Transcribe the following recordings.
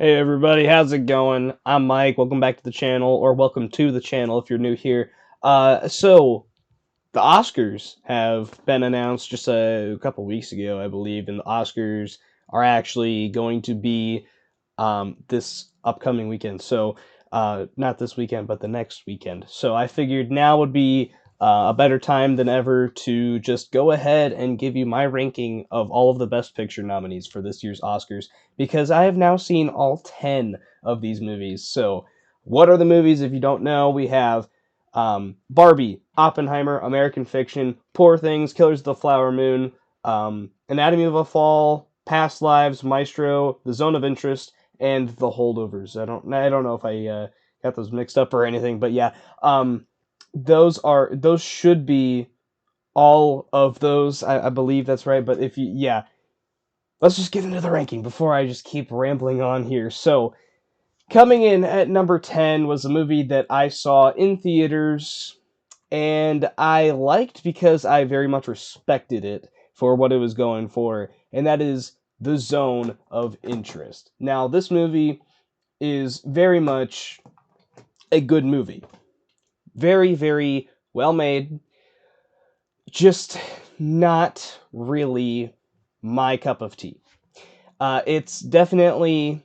Hey everybody, how's it going? I'm Mike. Welcome back to the channel, or welcome to the channel if you're new here. So the Oscars have been announced just a couple weeks ago, I believe, and the Oscars are actually going to be this upcoming weekend. So, not this weekend, but the next weekend. So I figured now would be a better time than ever to just go ahead and give you my ranking of all of the Best Picture nominees for this year's Oscars, because I have now seen all 10 of these movies. So, what are the movies? If you don't know, we have Barbie, Oppenheimer, American Fiction, Poor Things, Killers of the Flower Moon, Anatomy of a Fall, Past Lives, Maestro, The Zone of Interest, and The Holdovers. I don't know if I got those mixed up or anything, but yeah, those should be all of those. I believe that's right. But if you yeah, let's just get into the ranking before I just keep rambling on here. So coming in at number 10 was a movie that I saw in theaters and I liked because I very much respected it for what it was going for, and that is The Zone of Interest. Now, this movie is very much a good movie. Very, very well made. Just not really my cup of tea. It's definitely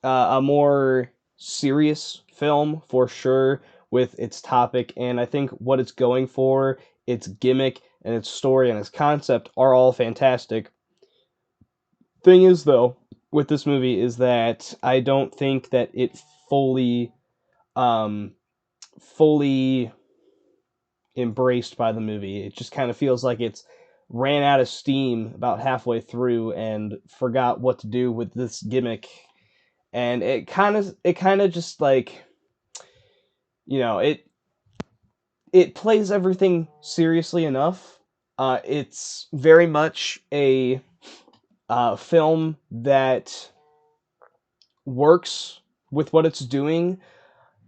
a more serious film for sure with its topic, and I think what it's going for, its gimmick, and its story and its concept are all fantastic. Thing is, though, with this movie is that I don't think that it um, fully embraced by the movie. It just kind of feels like it's ran out of steam about halfway through and forgot what to do with this gimmick. And it kind of just like, it plays everything seriously enough. It's very much a film that works with what it's doing.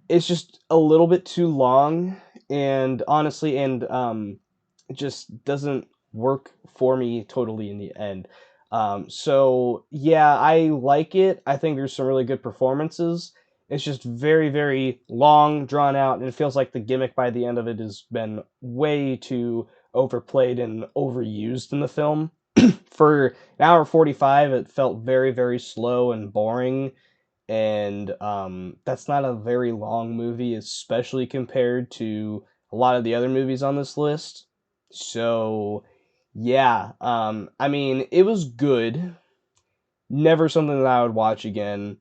It's just a little bit too long, and honestly, and it just doesn't work for me totally in the end. So yeah, I like it. I think there's some really good performances. It's just very, very long, drawn out, and it feels like the gimmick by the end of it has been way too overplayed and overused in the film. For an hour 45, it felt very, very slow and boring, and that's not a very long movie, especially compared to a lot of the other movies on this list. So, yeah, I mean, it was good. Never something that I would watch again.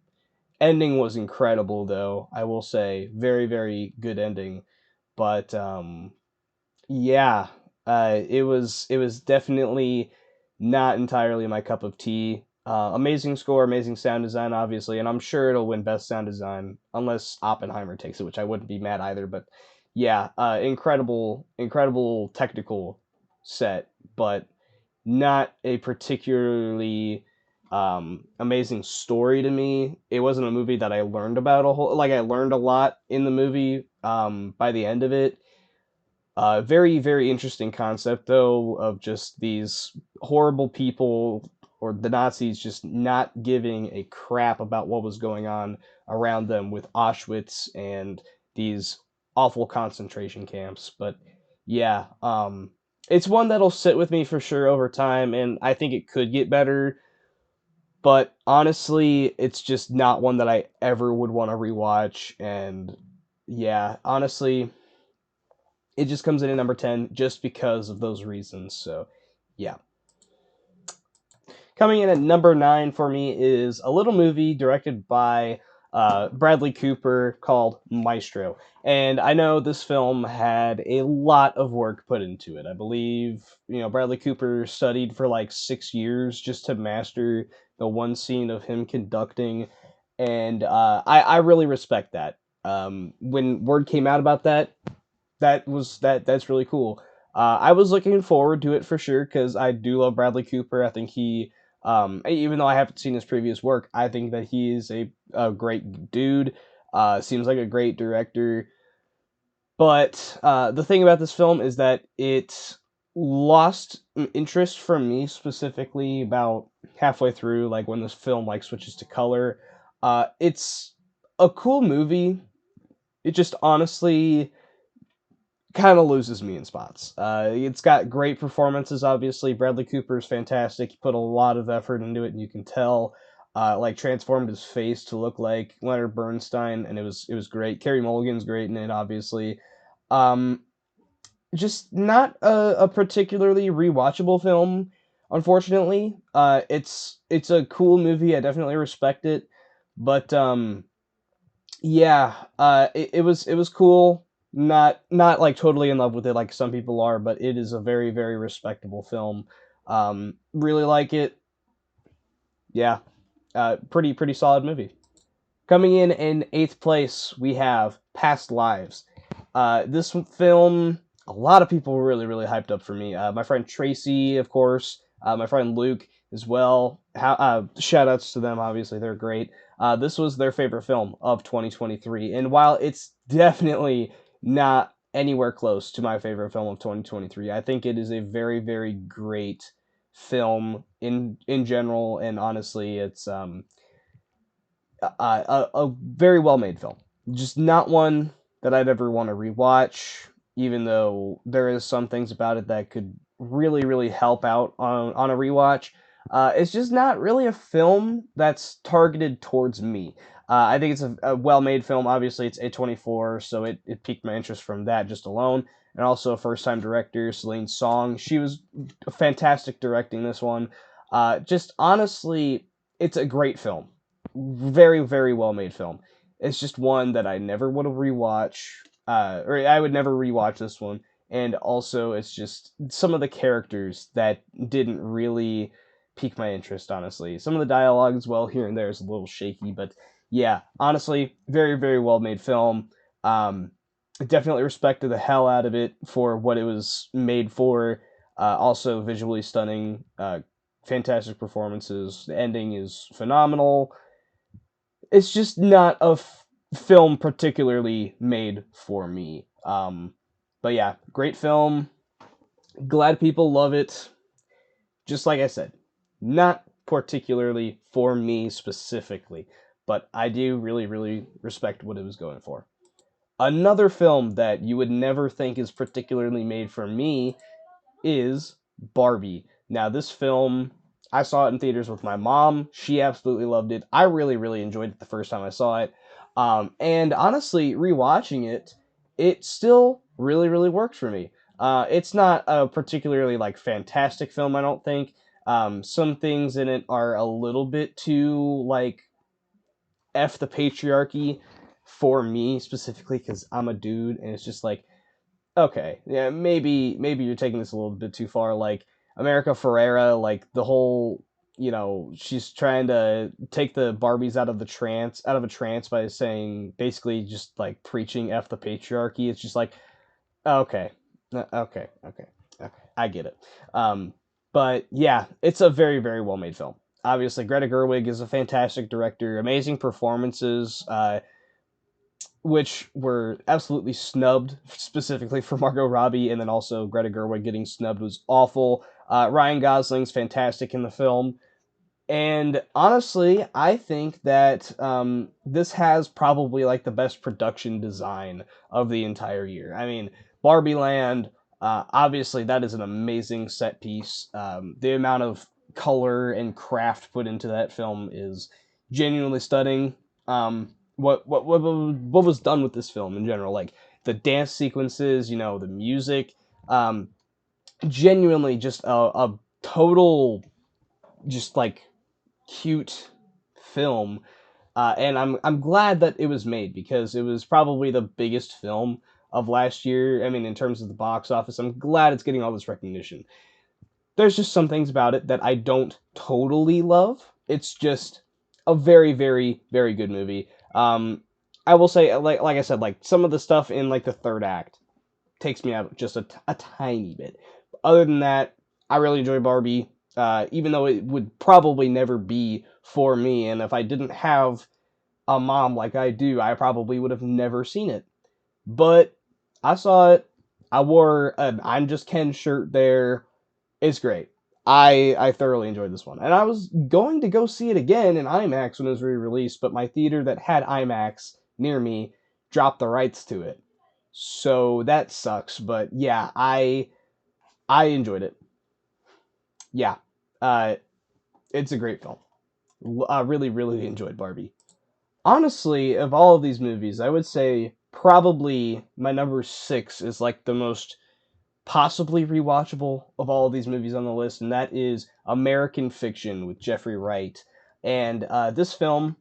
Ending was incredible, though. I will say, very, very good ending. But yeah, it was definitely not entirely my cup of tea. Amazing score, amazing sound design, obviously, and I'm sure it'll win best sound design unless Oppenheimer takes it, which I wouldn't be mad either. But yeah, incredible, incredible technical set, but not a particularly amazing story to me. It wasn't a movie that I learned about a whole like I learned a lot in the movie by the end of it. Very, very interesting concept, though, of just these horrible people or the Nazis just not giving a crap about what was going on around them with Auschwitz and these awful concentration camps. But yeah, it's one that'll sit with me for sure over time, and I think it could get better. But honestly, it's just not one that I ever would want to rewatch. And yeah, honestly, it just comes in at number 10 just because of those reasons. So, yeah. Coming in at number 9 for me is a little movie directed by Bradley Cooper called Maestro. And I know this film had a lot of work put into it. I believe, Bradley Cooper studied for like 6 years just to master the one scene of him conducting. And I really respect that. When word came out about that, that's really cool. I was looking forward to it for sure because I do love Bradley Cooper. I think even though I haven't seen his previous work, I think that he is a great dude. Seems like a great director. But the thing about this film is that it lost interest from me specifically about halfway through, like when this film like switches to color. It's a cool movie. It just honestly kind of loses me in spots. It's got great performances. Obviously, Bradley Cooper is fantastic. He put a lot of effort into it, and you can tell. Like transformed his face to look like Leonard Bernstein, and it was great. Carey Mulligan's great in it, obviously. Um, just not a particularly rewatchable film, unfortunately. It's a cool movie. I definitely respect it, but yeah, it was cool. Not like totally in love with it like some people are, but it is a very very respectable film. Really like it. Yeah, pretty solid movie. Coming in eighth place, we have Past Lives. This film, a lot of people were really, really hyped up for me. My friend Tracy, of course, my friend Luke as well. Shout outs to them, obviously, they're great. This was their favorite film of 2023. And while it's definitely not anywhere close to my favorite film of 2023, I think it is a very, very great film in general. And honestly, it's a very well made film. Just not one that I'd ever want to rewatch, even though there is some things about it that could really, really help out on a rewatch. It's just not really a film that's targeted towards me. I think it's a well made film. Obviously, it's A24, so it piqued my interest from that just alone. And also, a first time director, Celine Song. She was fantastic directing this one. Just honestly, it's a great film, very very well made film. It's just one that I never would have rewatch, or I would never rewatch this one. And also, it's just some of the characters that didn't really pique my interest. Honestly, some of the dialogue as well here and there is a little shaky, but yeah, honestly, very very well made film. Um, Definitely respected the hell out of it for what it was made for. Also visually stunning. Fantastic performances. The ending is phenomenal. It's just not a film particularly made for me. But yeah, great film. Glad people love it. Just like I said, not particularly for me specifically, but I do really, really respect what it was going for. Another film that you would never think is particularly made for me is Barbie. Now, this film, I saw it in theaters with my mom. She absolutely loved it. I really, really enjoyed it the first time I saw it. And honestly, rewatching it, it still really, really works for me. It's not a particularly like fantastic film, I don't think. Some things in it are a little bit too like f the patriarchy for me specifically because I'm a dude, and it's just like okay, yeah, maybe you're taking this a little bit too far. Like America Ferrera, like the whole, she's trying to take the Barbies out of a trance by saying basically just like preaching f the patriarchy. It's just like okay, okay, I get it. Um, but yeah, it's a very very well made film. Obviously, Greta Gerwig is a fantastic director, amazing performances. Which were absolutely snubbed specifically for Margot Robbie, and then also Greta Gerwig getting snubbed was awful. Ryan Gosling's fantastic in the film. And honestly, I think that this has probably like the best production design of the entire year. I mean, Barbie Land, obviously, that is an amazing set piece. The amount of color and craft put into that film is genuinely stunning. What was done with this film in general, like the dance sequences, the music, um, genuinely just a total, just like cute film, and I'm glad that it was made because it was probably the biggest film of last year. I mean, in terms of the box office, I'm glad it's getting all this recognition. There's just some things about it that I don't totally love. It's just a very, very, very good movie. I will say, like I said, like some of the stuff in like the third act takes me out just a tiny bit. Other than that, I really enjoy Barbie. Even though it would probably never be for me, and if I didn't have a mom like I do, I probably would have never seen it. But I saw it. I wore an "I'm Just Ken" shirt there. It's great. I thoroughly enjoyed this one, and I was going to go see it again in IMAX when it was re-released, but my theater that had IMAX near me dropped the rights to it, so that sucks. But yeah, I enjoyed it. Yeah, uh, it's a great film. I really really enjoyed Barbie. Honestly, of all of these movies, I would say probably my number six is like the most possibly rewatchable of all of these movies on the list, and that is American Fiction with Jeffrey Wright. And this film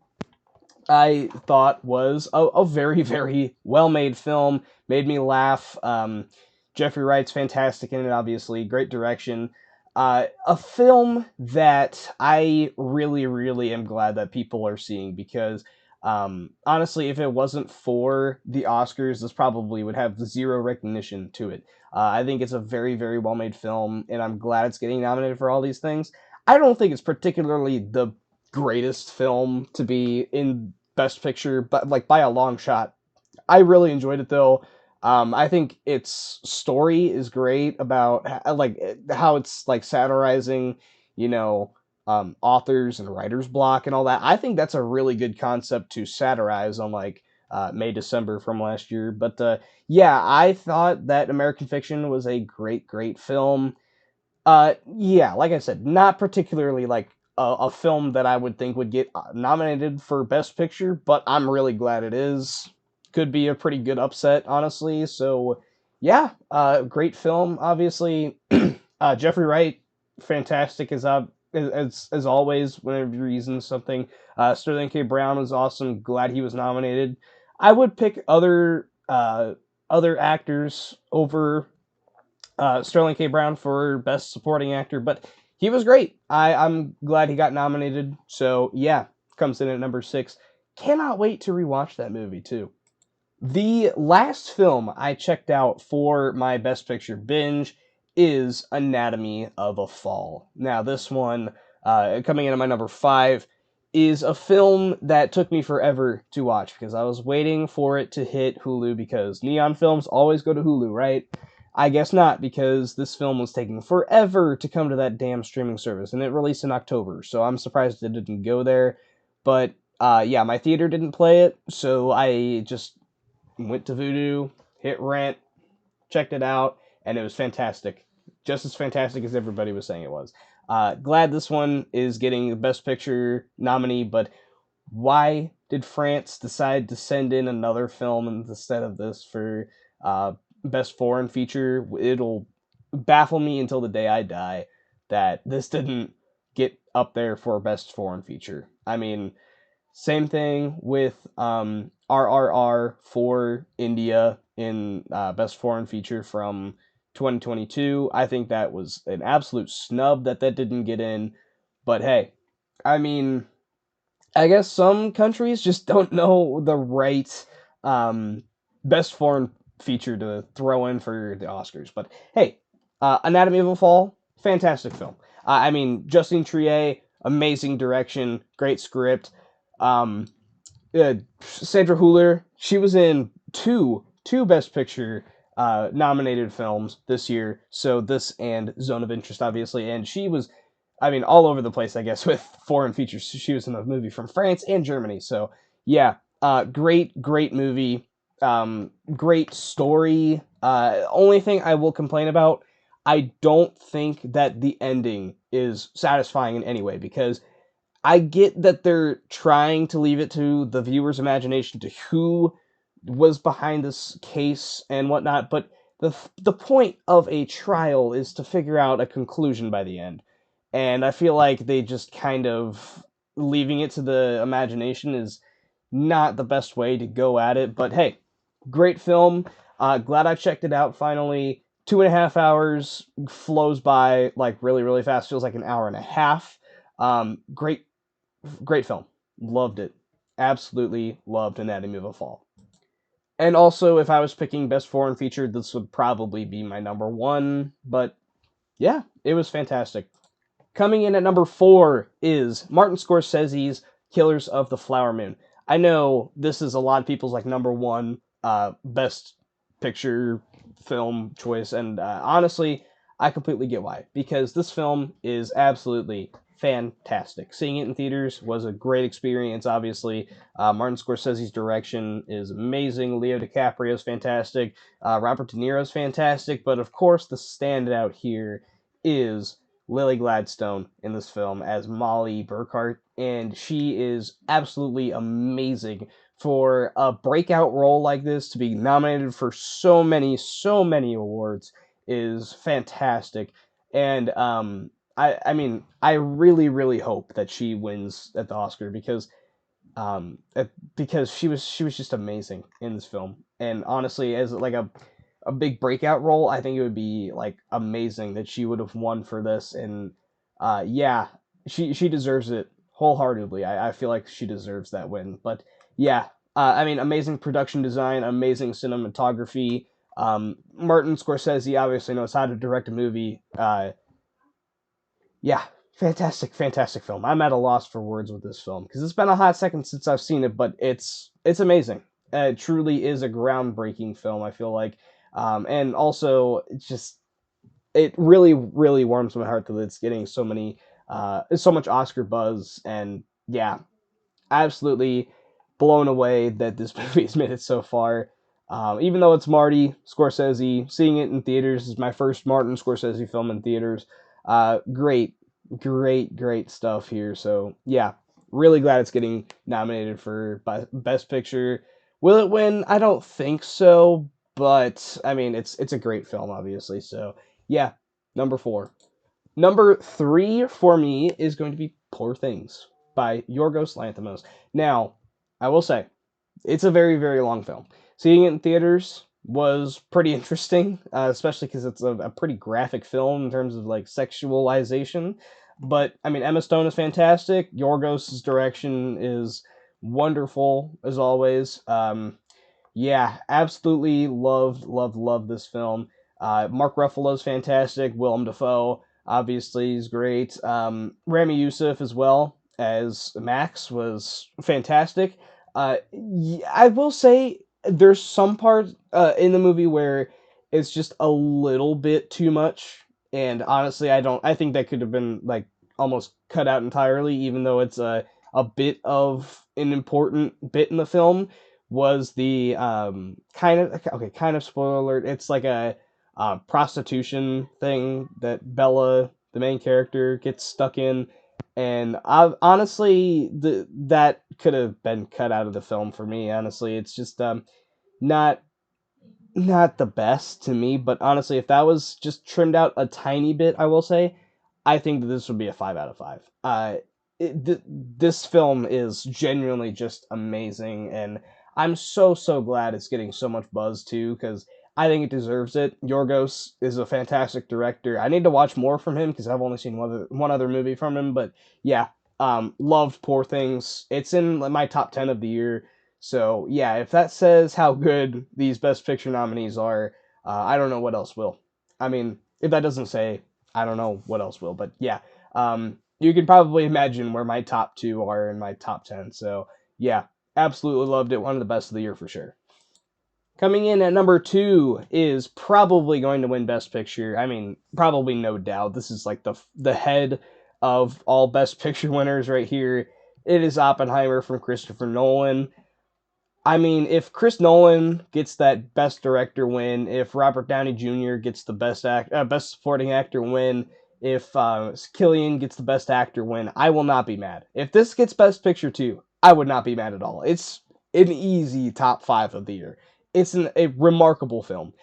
I thought was a very, very well made film. Made me laugh. Jeffrey Wright's fantastic in it, obviously. Great direction. A film that I really, really am glad that people are seeing because, honestly, if it wasn't for the Oscars, this probably would have zero recognition to it. I think it's a very, very well made film, and I'm glad it's getting nominated for all these things. I don't think it's particularly the greatest film to be in Best Picture, but like by a long shot. I really enjoyed it though. I think its story is great about like how it's like satirizing, you know, authors and writers block and all that. I think that's a really good concept to satirize on like May December from last year. But yeah, I thought that American Fiction was a great, great film. Yeah, like I said, not particularly like a film that I would think would get nominated for Best Picture, but I'm really glad it is. Could be a pretty good upset, honestly. So, yeah, great film, obviously. Jeffrey Wright, fantastic as always. Whenever you're using something, Sterling K. Brown was awesome. Glad he was nominated. I would pick other actors over Sterling K. Brown for Best Supporting Actor, but he was great. I'm glad he got nominated. So yeah, comes in at number six. Cannot wait to rewatch that movie too. The last film I checked out for my Best Picture binge is Anatomy of a Fall. Now, this one, coming in at my number five, is a film that took me forever to watch because I was waiting for it to hit Hulu because Neon films always go to Hulu, right? I guess not because this film was taking forever to come to that damn streaming service and it released in October, so I'm surprised it didn't go there. But yeah, my theater didn't play it, so I just went to Voodoo, hit rent, checked it out, and it was fantastic. Just as fantastic as everybody was saying it was. Glad this one is getting the Best Picture nominee, but why did France decide to send in another film instead of this for Best Foreign Feature? It'll baffle me until the day I die that this didn't get up there for Best Foreign Feature. I mean, same thing with RRR for India in Best Foreign Feature from 2022. I think that was an absolute snub that didn't get in. But hey, I mean, I guess some countries just don't know the right um, Best Foreign Feature to throw in for the Oscars. But hey, Anatomy of a Fall, fantastic film. I mean, Justine Triet, amazing direction, great script. Um, Sandra Hüller, she was in two Best Picture nominated films this year. So this and Zone of Interest, obviously, and she was, I mean, all over the place, I guess, with foreign features. She was in a movie from France and Germany. So yeah, great movie, great story. Only thing I will complain about, I don't think that the ending is satisfying in any way because I get that they're trying to leave it to the viewer's imagination to who was behind this case and whatnot, but the point of a trial is to figure out a conclusion by the end. And I feel like they just kind of leaving it to the imagination is not the best way to go at it. But hey, great film. Glad I checked it out finally. 2.5 hours flows by like really, really fast. Feels like an hour and a half. Great film. Loved it. Absolutely loved Anatomy of a Fall. And also, if I was picking Best Foreign Feature, this would probably be my number one. But yeah, it was fantastic. Coming in at number four is Martin Scorsese's Killers of the Flower Moon. I know this is a lot of people's like number one best picture film choice, and honestly, I completely get why, because this film is absolutely fantastic. Seeing it in theaters was a great experience. Obviously, Martin Scorsese's direction is amazing. Leo DiCaprio is fantastic. Robert De Niro is fantastic. But of course, the standout here is Lily Gladstone in this film as Molly Burkhart, and she is absolutely amazing for a breakout role like this to be nominated for so many awards is fantastic. And I mean, I really, really hope that she wins at the Oscar because she was just amazing in this film. And honestly, as like a big breakout role, I think it would be like amazing that she would have won for this. And yeah, she deserves it wholeheartedly. I feel like she deserves that win. But yeah, I mean, amazing production design, amazing cinematography. Martin Scorsese obviously knows how to direct a movie. Yeah, fantastic, fantastic film. I'm at a loss for words with this film because it's been a hot second since I've seen it, but it's amazing. It truly is a groundbreaking film. I feel like, and also it's just it really really warms my heart that it's getting so much Oscar buzz, and yeah, absolutely blown away that this movie's made it so far. Even though it's Marty Scorsese, seeing it in theaters is my first Martin Scorsese film in theaters. Great, great, great stuff here. So yeah, really glad it's getting nominated for Best Picture. Will it win? I don't think so, but I mean it's a great film, obviously. So yeah, number four. Number three for me is going to be Poor Things by Yorgos Lanthimos. Now, I will say, it's a very, very long film. Seeing it in theaters was pretty interesting, especially because it's a pretty graphic film in terms of like sexualization. But I mean, Emma Stone is fantastic. Yorgos' direction is wonderful as always. Yeah, absolutely loved, loved, loved this film. Mark Ruffalo's fantastic. Willem Dafoe, obviously, is great. Rami Youssef as well as Max was fantastic. I will say there's some parts in the movie where it's just a little bit too much, and honestly, I don't. I think that could have been like almost cut out entirely, even though it's a bit of an important bit in the film was the kind of spoiler alert. It's like a prostitution thing that Bella, the main character, gets stuck in, and honestly, that could have been cut out of the film for me. Honestly, it's just not not the best to me, but honestly, if that was just trimmed out a tiny bit, I will say, I think that this would be a 5 out of 5. This film is genuinely just amazing, and I'm so glad it's getting so much buzz too, because I think it deserves it. Yorgos is a fantastic director. I need to watch more from him because I've only seen one other movie from him, but yeah, loved Poor Things. It's in my top 10 of the year. So yeah, if that says how good these Best Picture nominees are, I don't know what else will. I mean, if that doesn't say, I don't know what else will. But yeah, you can probably imagine where my top two are in my top 10. So yeah, absolutely loved it. One of the best of the year for sure. Coming in at number two is probably going to win Best Picture. I mean, probably no doubt. This is like the head of all Best Picture winners right here. It is Oppenheimer from Christopher Nolan. I mean, if Chris Nolan gets that Best Director win, if Robert Downey Jr. gets the Best Supporting Actor win, if Killian gets the Best Actor win, I will not be mad. If this gets Best Picture too, I would not be mad at all. It's an easy top five of the year. It's a remarkable film.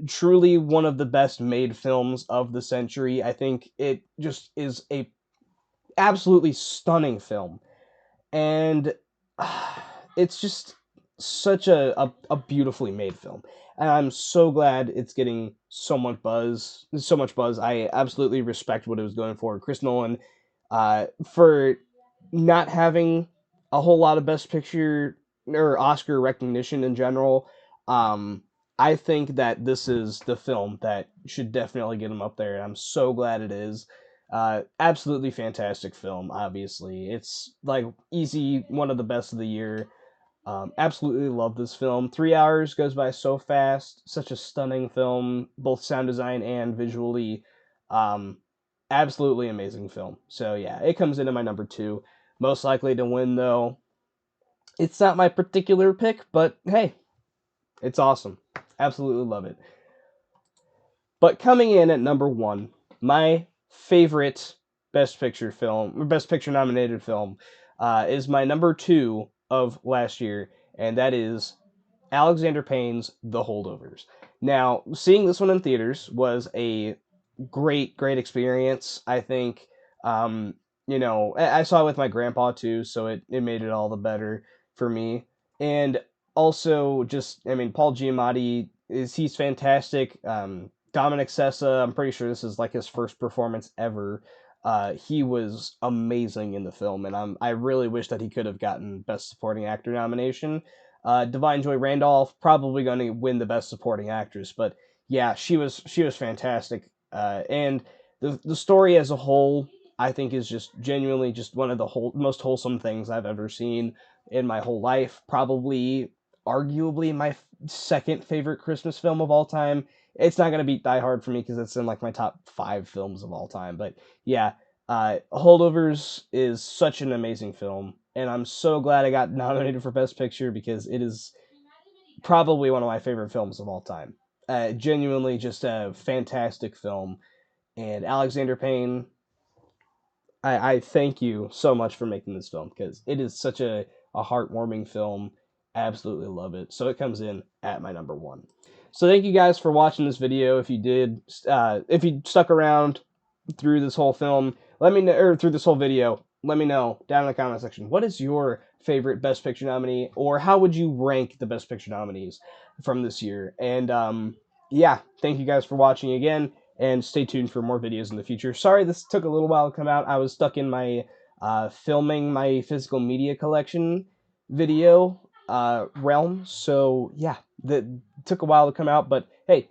Truly one of the best made films of the century. I think it just is a absolutely stunning film, and it's just such a beautifully made film, and I'm so glad it's getting so much buzz. I absolutely respect what it was going for. Chris Nolan, for not having a whole lot of Best Picture or Oscar recognition in general. um I think that this is the film that should definitely get him up there, and I'm so glad it is. Absolutely fantastic film. Obviously, it's like easy one of the best of the year. Absolutely love this film. 3 hours goes by so fast. Such a stunning film, both sound design and visually. Um, Absolutely amazing film. So yeah, it comes in at my number two. Most likely to win though. It's not my particular pick, but hey, it's awesome. Absolutely love it. But coming in at number one, my favorite Best Picture film, Best Picture nominated film, is my number two of last year, and that is Alexander Payne's The Holdovers. Now, seeing this one in theaters was a great experience. I think, um, I saw it with my grandpa too, so it made it all the better for me. And also, just I mean, Paul Giamatti he's fantastic. Dominic Sessa, I'm pretty sure this is like his first performance ever. He was amazing in the film, and I really wish that he could have gotten Best Supporting Actor nomination. Divine Joy Randolph probably going to win the Best Supporting Actress, but yeah, she was fantastic. And the story as a whole, I think, is just genuinely just one of the most wholesome things I've ever seen in my whole life. Probably, arguably, my second favorite Christmas film of all time. It's not gonna beat Die Hard for me because it's in like my top five films of all time. But yeah, Holdovers is such an amazing film, and I'm so glad I got nominated for Best Picture because it is probably one of my favorite films of all time. Genuinely, just a fantastic film. And Alexander Payne, I thank you so much for making this film because it is such a heartwarming film. Absolutely love it. So it comes in at my number one. So thank you guys for watching this video. If you stuck around through this whole film, let me know, or through this whole video, let me know down in the comment section. What is your favorite Best Picture nominee, or how would you rank the Best Picture nominees from this year? And yeah, thank you guys for watching again, and stay tuned for more videos in the future. Sorry this took a little while to come out. I was stuck in my filming my physical media collection video realm, so yeah, that took a while to come out. But hey,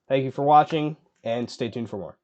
thank you for watching, and stay tuned for more.